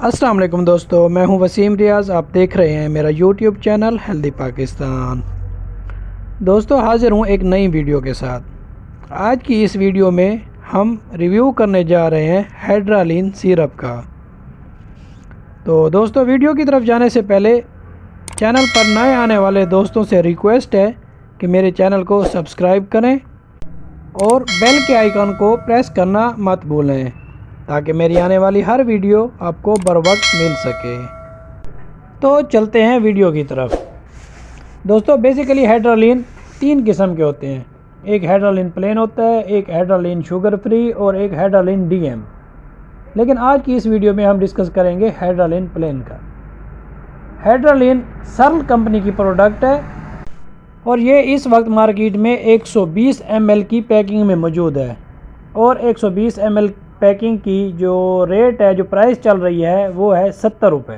السلام علیکم دوستو، میں ہوں وسیم ریاض۔ آپ دیکھ رہے ہیں میرا یوٹیوب چینل ہیلدی پاکستان۔ دوستو حاضر ہوں ایک نئی ویڈیو کے ساتھ۔ آج کی اس ویڈیو میں ہم ریویو کرنے جا رہے ہیں ہائیڈرالین سیرپ کا۔ تو دوستو ویڈیو کی طرف جانے سے پہلے چینل پر نئے آنے والے دوستوں سے ریکویسٹ ہے کہ میرے چینل کو سبسکرائب کریں اور بیل کے آئیکن کو پریس کرنا مت بھولیں تاکہ میری آنے والی ہر ویڈیو آپ کو بروقت مل سکے۔ تو چلتے ہیں ویڈیو کی طرف۔ دوستو بیسیکلی ہائیڈرالین 3 قسم کے ہوتے ہیں۔ ایک ہائیڈرالین پلین ہوتا ہے، ایک ہائیڈرالین شوگر فری اور ایک ہائیڈرالین ڈی ایم۔ لیکن آج کی اس ویڈیو میں ہم ڈسکس کریں گے ہائیڈرالین پلین کا۔ ہائیڈرالین سرل کمپنی کی پروڈکٹ ہے اور یہ اس وقت مارکیٹ میں 120 ml کی پیکنگ میں موجود ہے، اور 120 ml پیکنگ کی جو ریٹ ہے، جو پرائس چل رہی ہے، وہ ہے 70 روپے۔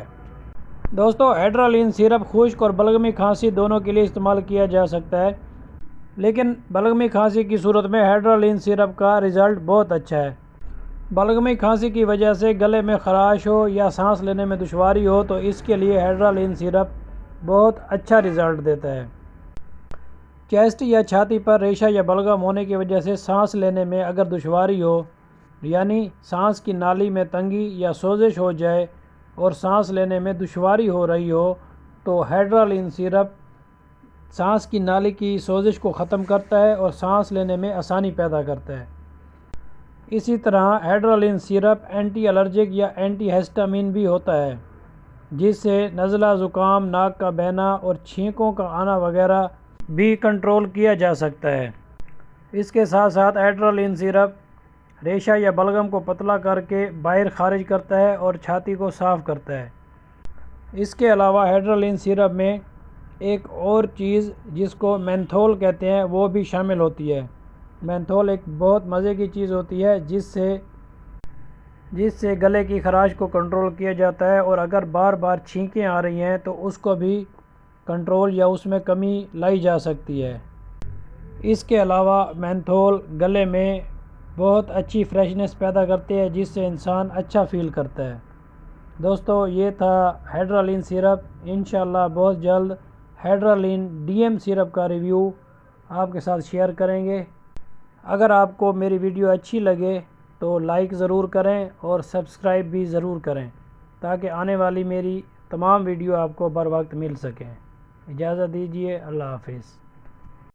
دوستو ہائیڈرالین سیرپ خشک اور بلغمی کھانسی دونوں کے لیے استعمال کیا جا سکتا ہے، لیکن بلغمی کھانسی کی صورت میں ہائیڈرالین سیرپ کا رزلٹ بہت اچھا ہے۔ بلغمی کھانسی کی وجہ سے گلے میں خراش ہو یا سانس لینے میں دشواری ہو تو اس کے لیے ہائیڈرالین سیرپ بہت اچھا رزلٹ دیتا ہے۔ چیسٹ یا چھاتی پر ریشہ یا بلغم ہونے کی وجہ سے سانس لینے میں اگر دشواری ہو، یعنی سانس کی نالی میں تنگی یا سوزش ہو جائے اور سانس لینے میں دشواری ہو رہی ہو، تو ہائیڈرالین سیرپ سانس کی نالی کی سوزش کو ختم کرتا ہے اور سانس لینے میں آسانی پیدا کرتا ہے۔ اسی طرح ہائیڈرالین سیرپ اینٹی الرجک یا اینٹی ہسٹامین بھی ہوتا ہے، جس سے نزلہ، زکام، ناک کا بہنا اور چھینکوں کا آنا وغیرہ بھی کنٹرول کیا جا سکتا ہے۔ اس کے ساتھ ساتھ ہائیڈرالین سیرپ ریشہ یا بلغم کو پتلا کر کے باہر خارج کرتا ہے اور چھاتی کو صاف کرتا ہے۔ اس کے علاوہ ہائیڈرالین سیرپ میں ایک اور چیز جس کو مینتھول کہتے ہیں وہ بھی شامل ہوتی ہے۔ مینتھول ایک بہت مزے کی چیز ہوتی ہے جس سے گلے کی خراش کو کنٹرول کیا جاتا ہے، اور اگر بار بار چھینکیں آ رہی ہیں تو اس کو بھی کنٹرول یا اس میں کمی لائی جا سکتی ہے۔ اس کے علاوہ مینتھول گلے میں بہت اچھی فریشنس پیدا کرتے ہیں جس سے انسان اچھا فیل کرتا ہے۔ دوستو یہ تھا ہائیڈرالین سیرپ۔ انشاءاللہ بہت جلد ہائیڈرالین ڈی ایم سیرپ کا ریویو آپ کے ساتھ شیئر کریں گے۔ اگر آپ کو میری ویڈیو اچھی لگے تو لائک ضرور کریں اور سبسکرائب بھی ضرور کریں تاکہ آنے والی میری تمام ویڈیو آپ کو بر وقت مل سکیں۔ اجازت دیجیے، اللہ حافظ۔